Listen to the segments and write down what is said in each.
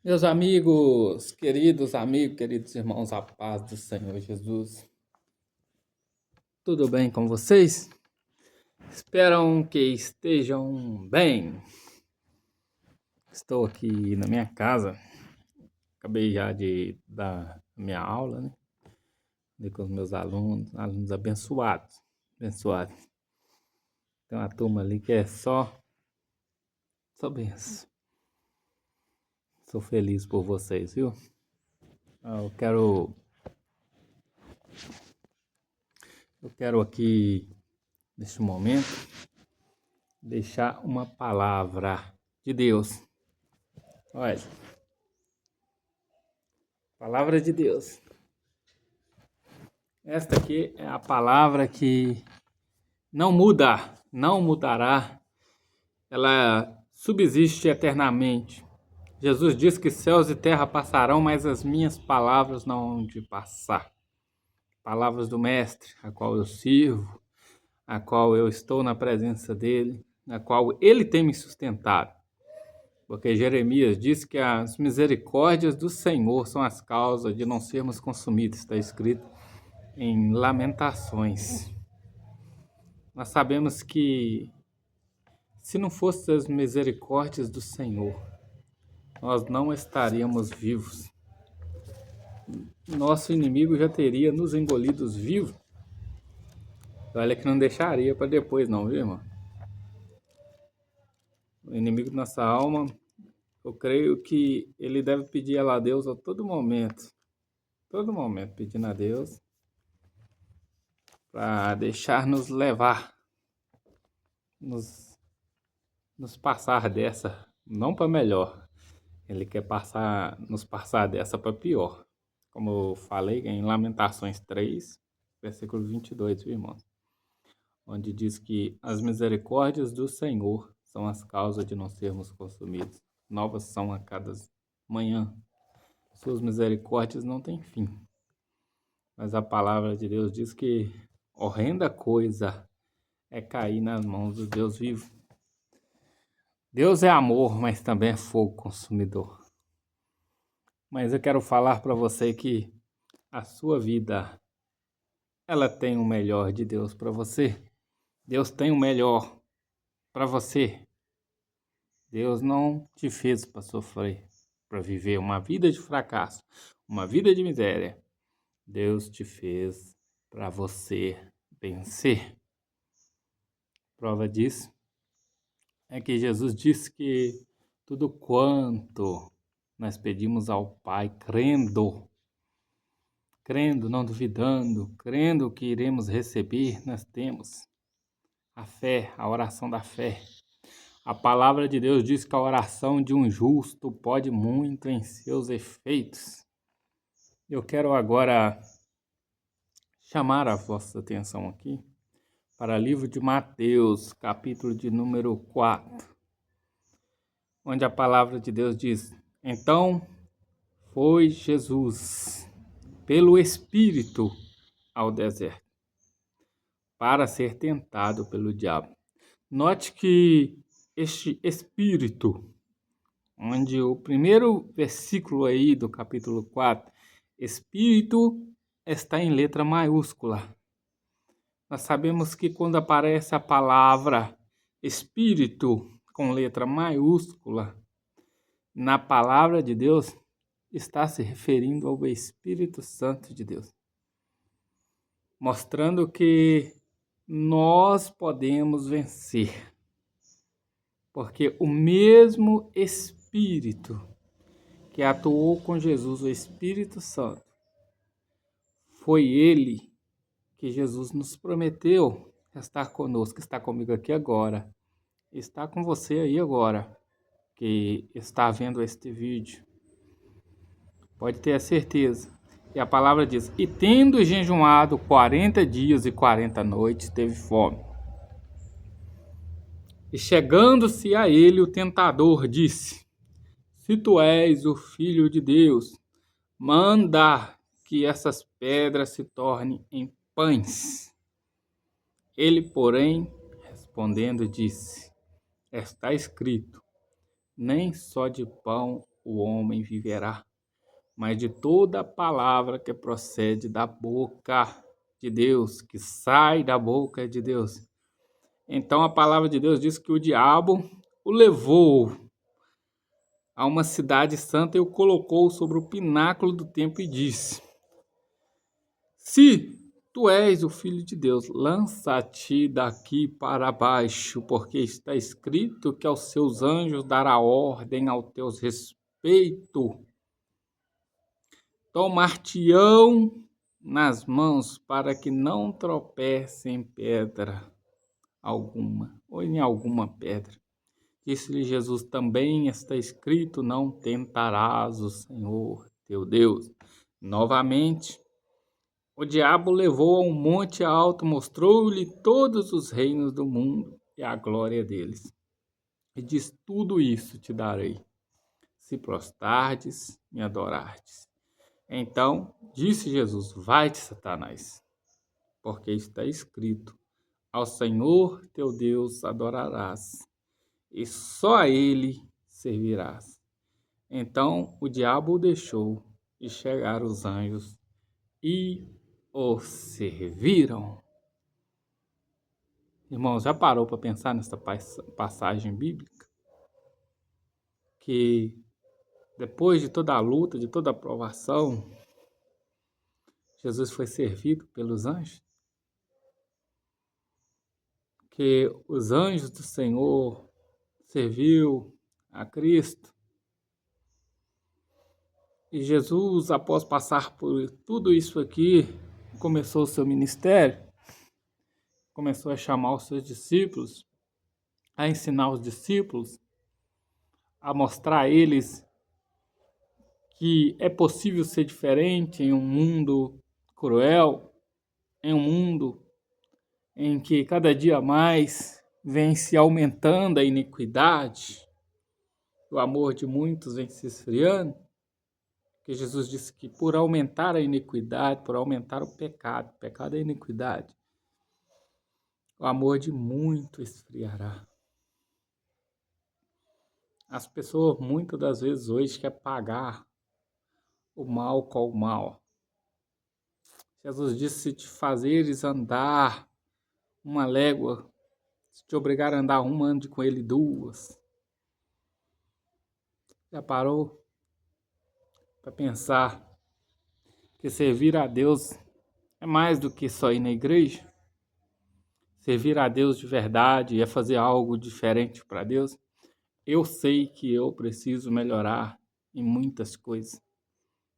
Meus amigos, queridos irmãos, a paz do Senhor Jesus. Tudo bem com vocês? Esperam que estejam bem. Estou aqui na minha casa. Acabei já de dar a minha aula, né? Ali com os meus alunos abençoados. Abençoados. Tem uma turma ali que é só benção. Sou feliz por vocês, viu? Eu quero aqui, neste momento, deixar uma palavra de Deus. Olha, palavra de Deus. Esta aqui é a palavra que não muda, não mudará. Ela subsiste eternamente. Jesus diz que céus e terra passarão, mas as minhas palavras não hão de passar. Palavras do Mestre, a qual eu sirvo, a qual eu estou na presença dele, a qual ele tem me sustentado. Porque Jeremias diz que as misericórdias do Senhor são as causas de não sermos consumidos, está escrito em Lamentações. Nós sabemos que se não fossem as misericórdias do Senhor, nós não estaríamos vivos. Nosso inimigo já teria nos engolido vivos. Olha que não deixaria para depois não, viu, irmão? O inimigo da nossa alma, eu creio que ele deve pedir a Deus a todo momento pedindo a Deus para deixar-nos levar, nos passar dessa, não para melhor. Ele quer nos passar dessa para pior. Como eu falei em Lamentações 3, versículo 22, viu, irmãos? Onde diz que as misericórdias do Senhor são as causas de não sermos consumidos. Novas são a cada manhã. Suas misericórdias não têm fim. Mas a palavra de Deus diz que horrenda coisa é cair nas mãos do Deus vivo. Deus é amor, mas também é fogo consumidor. Mas eu quero falar para você que a sua vida, ela tem o melhor de Deus para você. Deus tem o melhor para você. Deus não te fez para sofrer, para viver uma vida de fracasso, uma vida de miséria. Deus te fez para você vencer. Prova disso é que Jesus disse que tudo quanto nós pedimos ao Pai, crendo, não duvidando, crendo que iremos receber, nós temos a fé, a oração da fé. A palavra de Deus diz que a oração de um justo pode muito em seus efeitos. Eu quero agora chamar a vossa atenção aqui para o livro de Mateus, capítulo de número 4, onde a palavra de Deus diz: Então foi Jesus pelo Espírito ao deserto, para ser tentado pelo diabo. Note que este Espírito, onde o primeiro versículo aí do capítulo 4, Espírito está em letra maiúscula. Nós sabemos que quando aparece a palavra Espírito com letra maiúscula, na palavra de Deus, está se referindo ao Espírito Santo de Deus, mostrando que nós podemos vencer, porque o mesmo Espírito que atuou com Jesus, o Espírito Santo, foi ele que Jesus nos prometeu estar conosco, está comigo aqui agora, está com você aí agora, que está vendo este vídeo. Pode ter a certeza. E a palavra diz: E tendo jejuado 40 dias e 40 noites, teve fome. E chegando-se a ele, o tentador disse: Se tu és o Filho de Deus, manda que essas pedras se tornem em pães. Ele, porém, respondendo, disse: Está escrito: Nem só de pão o homem viverá, mas de toda palavra que procede da boca de Deus, que sai da boca de Deus. Então a palavra de Deus diz que o diabo o levou a uma cidade santa e o colocou sobre o pináculo do templo e disse: Se tu és o Filho de Deus, lança-te daqui para baixo, porque está escrito que aos seus anjos dará ordem ao teu respeito. Tomar-te-ão nas mãos para que não tropece em pedra alguma, ou em alguma pedra. Disse-lhe Jesus: Também está escrito: Não tentarás o Senhor teu Deus. Novamente, o diabo levou a um monte alto, mostrou-lhe todos os reinos do mundo e a glória deles. E diz: Tudo isso te darei, se prostardes, me adorardes. Então disse Jesus: Vai-te, Satanás, porque está escrito: Ao Senhor teu Deus adorarás, e só a ele servirás. Então o diabo o deixou, e chegaram os anjos e o serviram. Irmãos, já parou para pensar nessa passagem bíblica? Que depois de toda a luta, de toda a provação, Jesus foi servido pelos anjos? Que os anjos do Senhor serviu a Cristo. E Jesus, após passar por tudo isso aqui, começou o seu ministério, começou a chamar os seus discípulos, a ensinar os discípulos, a mostrar a eles que é possível ser diferente em um mundo cruel, em um mundo em que cada dia mais vem se aumentando a iniquidade, o amor de muitos vem se esfriando, que Jesus disse que por aumentar a iniquidade, por aumentar o pecado é iniquidade, o amor de muito esfriará. As pessoas muitas das vezes hoje querem pagar o mal com o mal. Jesus disse: se te fazeres andar uma légua, se te obrigar a andar uma, ande com ele duas. Já parou para pensar que servir a Deus é mais do que só ir na igreja? Servir a Deus de verdade é fazer algo diferente para Deus? Eu sei que eu preciso melhorar em muitas coisas,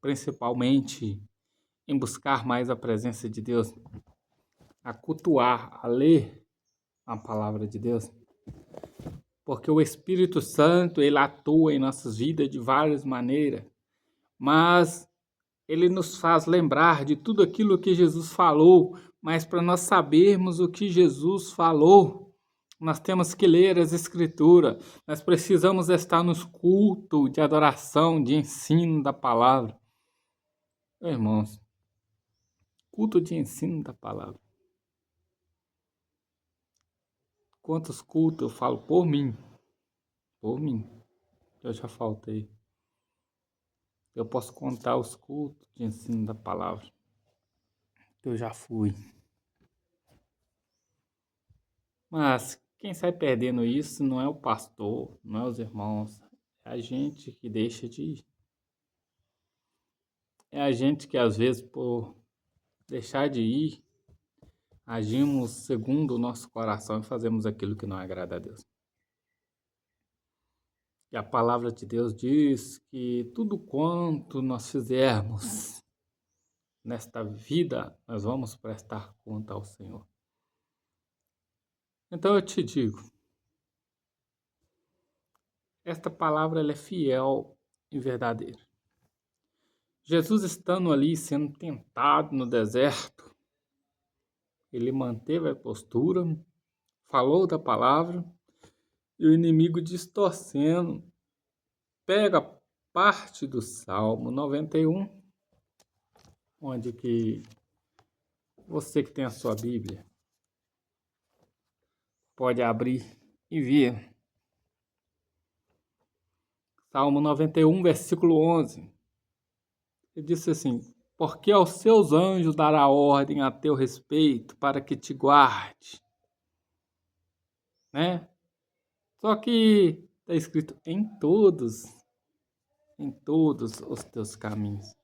principalmente em buscar mais a presença de Deus, a cultuar, a ler a palavra de Deus, porque o Espírito Santo, ele atua em nossas vidas de várias maneiras, mas ele nos faz lembrar de tudo aquilo que Jesus falou, mas para nós sabermos o que Jesus falou, nós temos que ler as Escrituras, nós precisamos estar nos cultos de adoração, de ensino da palavra. Irmãos, culto de ensino da palavra. Quantos cultos eu falo por mim, eu já faltei. Eu posso contar os cultos de ensino da palavra que eu já fui. Mas quem sai perdendo isso não é o pastor, não é os irmãos, é a gente que deixa de ir. É a gente que às vezes por deixar de ir, agimos segundo o nosso coração e fazemos aquilo que não agrada a Deus. E a palavra de Deus diz que tudo quanto nós fizermos nesta vida, nós vamos prestar conta ao Senhor. Então eu te digo, esta palavra ela é fiel e verdadeira. Jesus estando ali sendo tentado no deserto, ele manteve a postura, falou da palavra, e o inimigo distorcendo, pega parte do Salmo 91, onde que você que tem a sua Bíblia pode abrir e ver. Salmo 91, versículo 11. Ele disse assim: porque aos seus anjos dará ordem a teu respeito para que te guarde, né? Só que está escrito em todos os teus caminhos.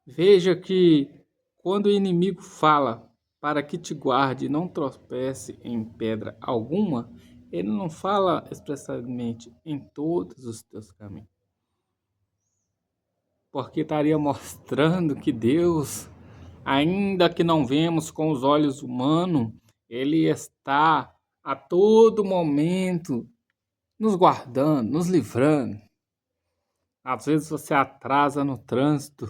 Veja que quando o inimigo fala para que te guarde e não tropece em pedra alguma, ele não fala expressamente em todos os teus caminhos. Porque estaria mostrando que Deus, ainda que não vemos com os olhos humanos, Ele está a todo momento nos guardando, nos livrando. Às vezes você atrasa no trânsito,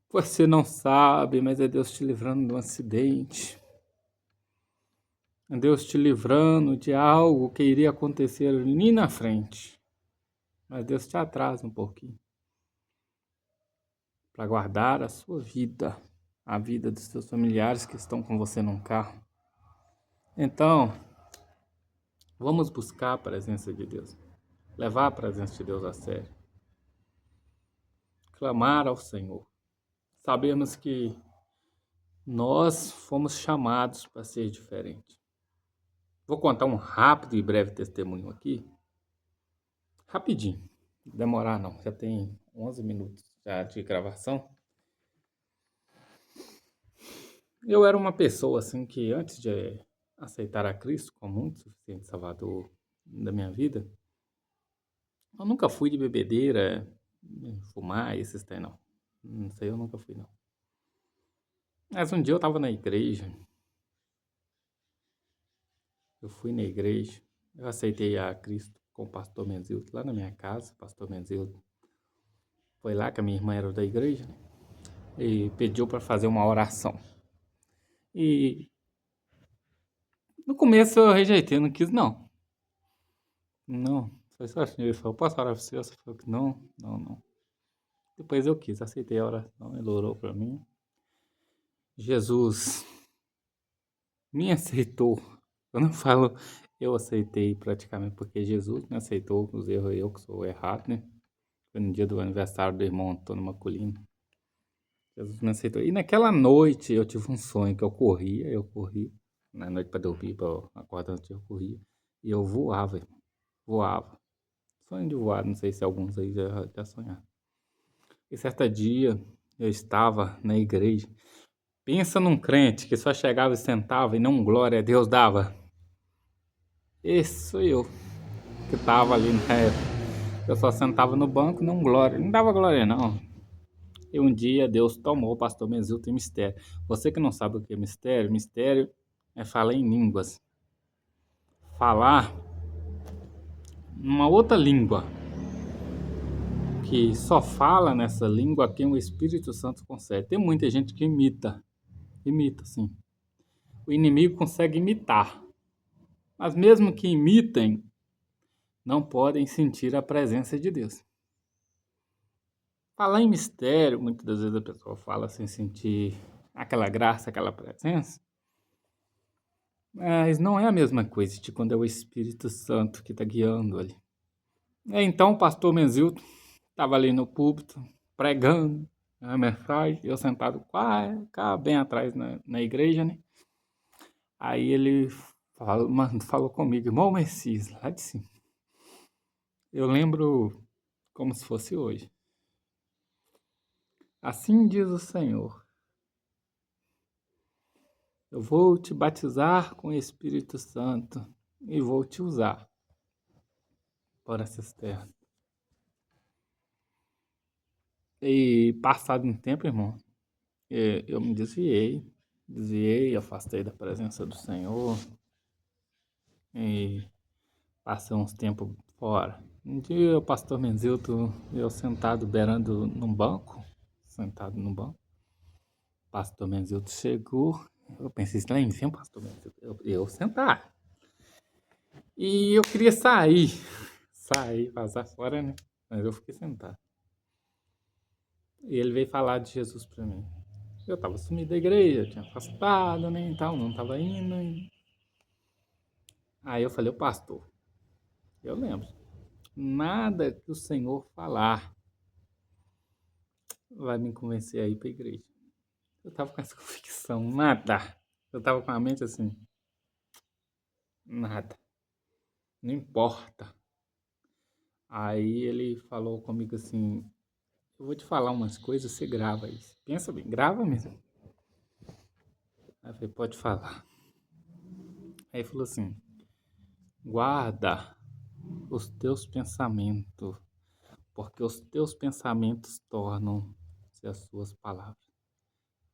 você não sabe, mas é Deus te livrando de um acidente. É Deus te livrando de algo que iria acontecer ali na frente. Mas Deus te atrasa um pouquinho para guardar a sua vida, a vida dos seus familiares que estão com você num carro. Então, vamos buscar a presença de Deus, levar a presença de Deus a sério, clamar ao Senhor. Sabemos que nós fomos chamados para ser diferentes. Vou contar um rápido e breve testemunho aqui. Rapidinho, não demorar não, já tem 11 minutos já de gravação. Eu era uma pessoa assim que antes de aceitar a Cristo como muito suficiente salvador da minha vida, eu nunca fui de bebedeira, fumar, esses tem não. Não sei, eu nunca fui não. Mas um dia eu estava na igreja, eu fui na igreja, eu aceitei a Cristo com o pastor Menzilton lá na minha casa, pastor Menzilton. Foi lá que a minha irmã era da igreja, né? E pediu para fazer uma oração. E no começo eu rejeitei, não quis não. Não, foi só assim, ele falou, posso orar para você? Você falou que não. Depois eu quis, aceitei a oração, ele orou para mim. Jesus me aceitou. Eu não falo eu aceitei praticamente, porque Jesus me aceitou com os erros, eu que sou errado, né? Foi no dia do aniversário do irmão Antônio Maculino. Jesus me aceitou. E naquela noite eu tive um sonho que eu corria. Na noite para dormir, para acordar antes eu corria. E eu voava, irmão. Voava. Sonho de voar, não sei se alguns aí já sonharam. E certo dia eu estava na igreja. Pensa num crente que só chegava e sentava e não glória a Deus dava. Esse sou eu, que estava ali na época. Eu só sentava no banco, não glória. Não dava glória não. E um dia Deus tomou o pastor Menzilton em mistério. Você que não sabe o que é mistério, mistério é falar em línguas. Falar numa outra língua. Que só fala nessa língua quem o Espírito Santo consegue. Tem muita gente que imita. Imita, sim. O inimigo consegue imitar. Mas mesmo que imitem, não podem sentir a presença de Deus. Falar em mistério, muitas das vezes a pessoa fala sem sentir aquela graça, aquela presença. Mas não é a mesma coisa de quando é o Espírito Santo que está guiando ali. Então o pastor Menzilton estava ali no púlpito, pregando a mensagem, eu sentado cá bem atrás na igreja, né? Aí ele falou comigo, irmão Messias, lá de cima. Eu lembro como se fosse hoje. Assim diz o Senhor, eu vou te batizar com o Espírito Santo e vou te usar por essas terras. E passado um tempo, irmão, eu me desviei, afastei da presença do Senhor e passei uns tempos fora. Um dia o pastor Menzilton, eu sentado beirando num banco, o pastor Menzilton chegou, eu pensei, lá em cima, pastor Menzilton, eu sentar. E eu queria sair, vazar fora, né? Mas eu fiquei sentado. E ele veio falar de Jesus pra mim. Eu tava sumido da igreja, tinha afastado, né, e tal, não tava indo. Aí eu falei, o pastor, eu lembro. Nada que o Senhor falar vai me convencer a ir para a igreja. Eu tava com essa convicção, nada. Eu tava com a mente assim, nada, não importa. Aí ele falou comigo assim, eu vou te falar umas coisas, você grava isso. Pensa bem, grava mesmo. Aí eu falei, pode falar. Aí ele falou assim, guarda os teus pensamentos, porque os teus pensamentos tornam-se as suas palavras.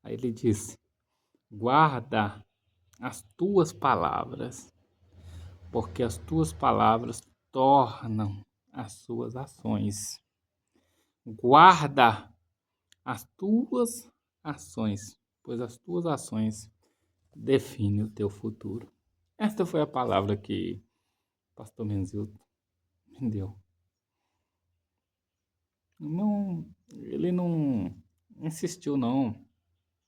Aí ele disse, guarda as tuas palavras, porque as tuas palavras tornam as suas ações. Guarda as tuas ações, pois as tuas ações definem o teu futuro. Esta foi a palavra que o pastor Menzilton me deu. Não, ele não insistiu não,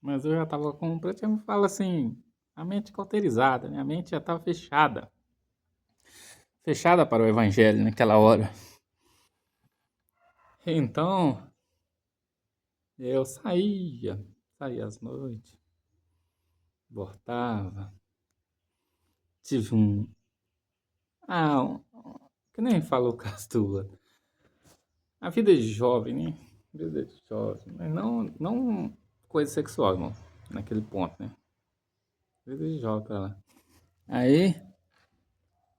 mas eu já estava com, praticamente fala assim, a mente cauterizada, minha mente já estava fechada para o evangelho naquela hora. Então, eu saía às noites, voltava, tive que nem falou Castua, a vida de jovem, né? Vida de jovem, mas não coisa sexual, irmão, naquele ponto, né? Vida de jovem pra lá. Aí,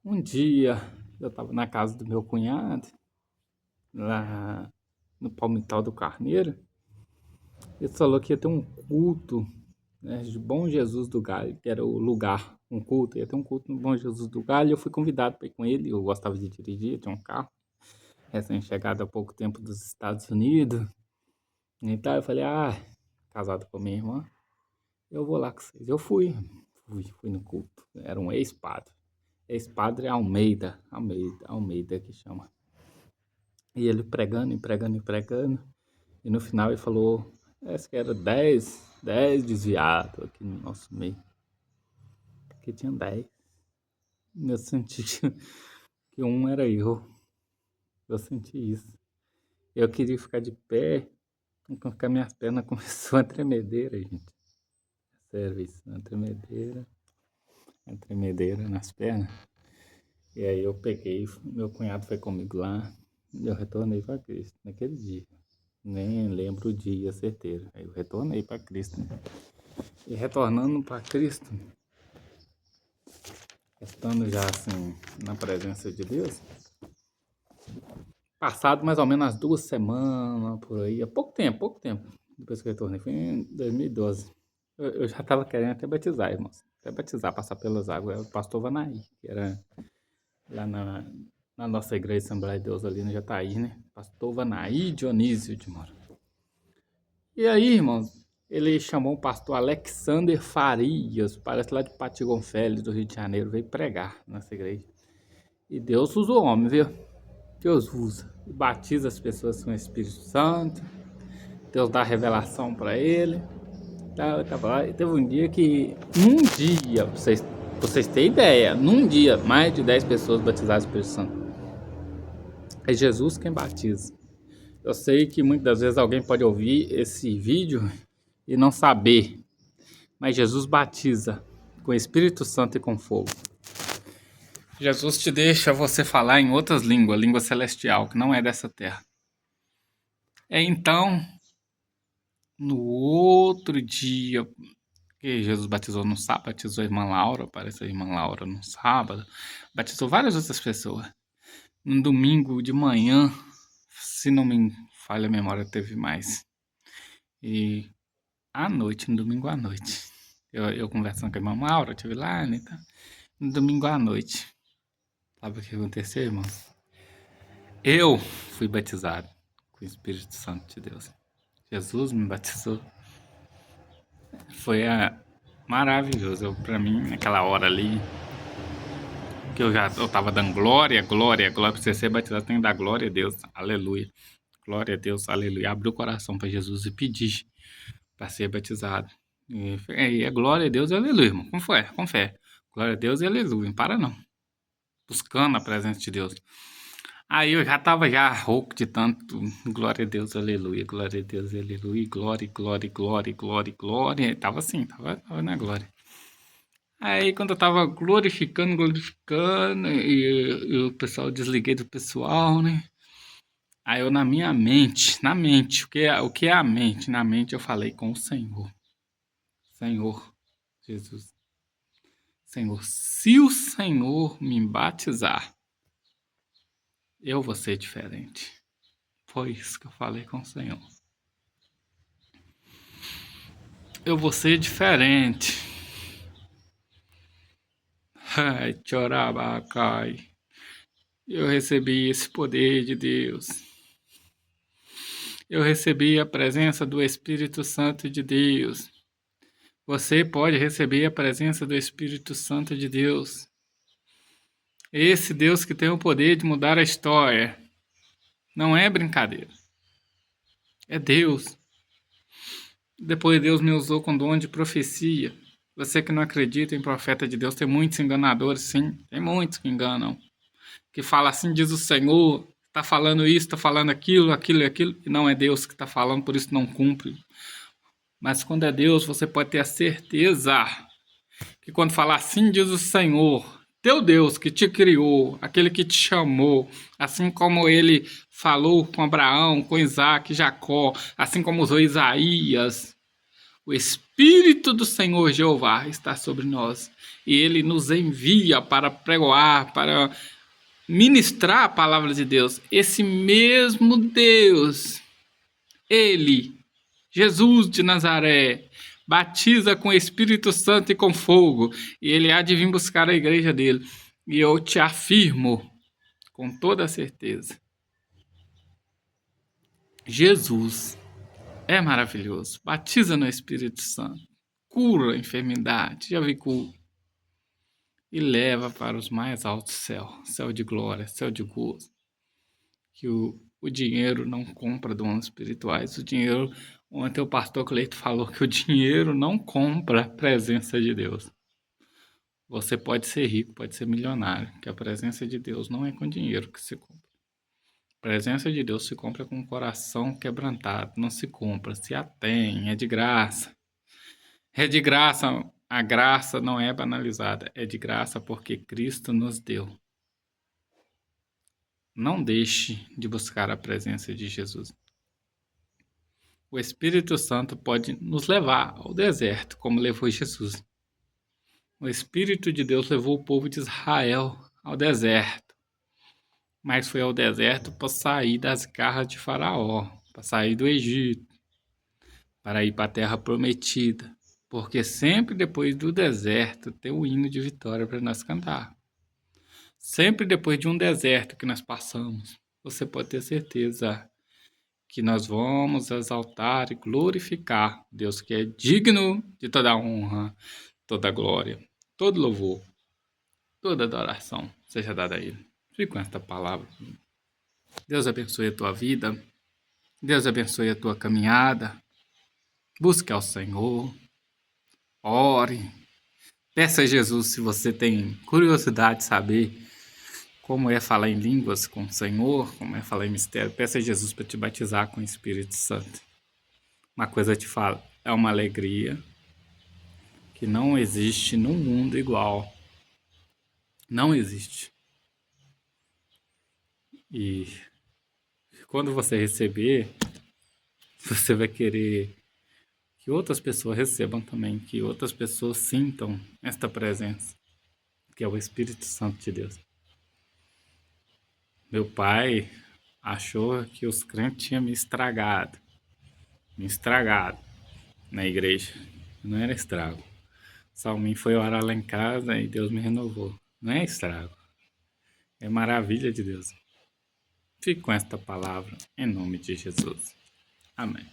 um dia, eu tava na casa do meu cunhado, lá no Palmital do Carneiro, ele falou que ia ter um culto, né, de Bom Jesus do Galho, que era o lugar, um culto, ia ter um culto no Bom Jesus do Galho, eu fui convidado para ir com ele, eu gostava de dirigir, tinha um carro, recém-chegado há pouco tempo dos Estados Unidos, então eu falei, casado com minha irmã, eu vou lá com vocês. Eu fui no culto, era um ex-padre, ex-padre Almeida que chama, e ele pregando, e pregando, e pregando, e no final ele falou, acho que era 10 desviados aqui no nosso meio, porque tinha 10. Eu senti que um era eu. Eu senti isso. Eu queria ficar de pé, e com que minhas pernas começou a tremedeira, gente. Sério isso, uma tremedeira nas pernas. E aí eu peguei, meu cunhado foi comigo lá, e eu retornei para Cristo naquele dia. Nem lembro o dia certeiro. Aí eu retornei para Cristo, né? E retornando para Cristo, estando já assim na presença de Deus, passado mais ou menos as 2 semanas por aí, há pouco tempo, depois que eu retornei, foi em 2012. Eu já estava querendo até batizar, irmãos. Até batizar, passar pelas águas. É o pastor Vanaí, que era lá na nossa igreja Assembleia de Deus ali no Jataí, né? Pastor Vanaí Dionísio de Moura. E aí, irmãos, ele chamou o pastor Alexander Farias, parece lá de Patigonfélix, do Rio de Janeiro, veio pregar nessa igreja. E Deus usa o homem, viu? Deus usa. E batiza as pessoas com o Espírito Santo. Deus dá revelação para ele. Eu tava lá, e teve um dia que, num dia, vocês terem ideia, num dia, mais de 10 pessoas batizadas pelo Espírito Santo. É Jesus quem batiza. Eu sei que muitas das vezes alguém pode ouvir esse vídeo e não saber, mas Jesus batiza com o Espírito Santo e com fogo. Jesus te deixa você falar em outras línguas, língua celestial, que não é dessa terra. Então, no outro dia, que Jesus batizou no sábado, batizou a irmã Laura, parece a irmã Laura no sábado, batizou várias outras pessoas. No domingo de manhã, se não me falha a memória, teve mais. E à noite, no domingo à noite, eu conversando com a irmã Laura, estive lá, né? Tá? No domingo à noite, sabe o que aconteceu, irmãos? Eu fui batizado com o Espírito Santo de Deus. Jesus me batizou. Foi maravilhoso. Para mim, naquela hora ali, que eu tava dando glória para você ser batizado, tem que dar glória a Deus, aleluia. Glória a Deus, aleluia. Abre o coração para Jesus e pedir para ser batizado. E é glória a Deus e aleluia, irmão. Com fé, com fé. Glória a Deus e aleluia. Não para não. Buscando a presença de Deus. Aí eu já tava já rouco de tanto glória a Deus, aleluia, glória a Deus, aleluia, glória, glória, glória, glória, glória. Tava assim, tava na glória. Aí quando eu tava glorificando, e o pessoal, desliguei do pessoal, né? Aí eu na minha mente, o que é a mente? Na mente eu falei com o Senhor. Senhor, Jesus. Senhor, se o Senhor me batizar, eu vou ser diferente. Foi isso que eu falei com o Senhor. Eu vou ser diferente. Ai, chorabacai. Eu recebi esse poder de Deus. Eu recebi a presença do Espírito Santo de Deus. Você pode receber a presença do Espírito Santo de Deus. Esse Deus que tem o poder de mudar a história. Não é brincadeira. É Deus. Depois Deus me usou com dom de profecia. Você que não acredita em profeta de Deus, tem muitos enganadores, sim. Tem muitos que enganam. Que fala assim, diz o Senhor, está falando isso, está falando aquilo, aquilo e aquilo. E não é Deus que está falando, por isso não cumpre. Mas quando é Deus, você pode ter a certeza que quando falar assim, diz o Senhor, teu Deus que te criou, aquele que te chamou, assim como ele falou com Abraão, com Isaac, Jacó, assim como usou Isaías, o Espírito do Senhor Jeová está sobre nós e ele nos envia para pregoar, para ministrar a palavra de Deus. Esse mesmo Deus, ele, Jesus de Nazaré, batiza com o Espírito Santo e com fogo, e ele há de vir buscar a igreja dele. E eu te afirmo com toda certeza, Jesus é maravilhoso, batiza no Espírito Santo, cura a enfermidade, já vi cura, e leva para os mais altos céus, céu de glória, céu de gozo, que o dinheiro não compra dons espirituais, o dinheiro, ontem o pastor Cleito falou que o dinheiro não compra a presença de Deus. Você pode ser rico, pode ser milionário, que a presença de Deus não é com dinheiro que se compra. A presença de Deus se compra com o coração quebrantado, não se compra, se a tem, é de graça. É de graça, a graça não é banalizada, é de graça porque Cristo nos deu. Não deixe de buscar a presença de Jesus. O Espírito Santo pode nos levar ao deserto, como levou Jesus. O Espírito de Deus levou o povo de Israel ao deserto, mas foi ao deserto para sair das garras de Faraó, para sair do Egito, para ir para a terra prometida, porque sempre depois do deserto tem o hino de vitória para nós cantar. Sempre depois de um deserto que nós passamos, você pode ter certeza que nós vamos exaltar e glorificar Deus que é digno de toda honra, toda glória, todo louvor, toda adoração seja dada a Ele. Fique com esta palavra. Deus abençoe a tua vida, Deus abençoe a tua caminhada, busque ao Senhor, ore, peça a Jesus se você tem curiosidade de saber como é falar em línguas com o Senhor, como é falar em mistério, peça a Jesus para te batizar com o Espírito Santo. Uma coisa eu te falo, é uma alegria que não existe num mundo igual. Não existe. E quando você receber, você vai querer que outras pessoas recebam também, que outras pessoas sintam esta presença, que é o Espírito Santo de Deus. Meu pai achou que os crentes tinham me estragado na igreja. Não era estrago. Salmin foi orar lá em casa e Deus me renovou. Não é estrago. É maravilha de Deus. Fique com esta palavra em nome de Jesus. Amém.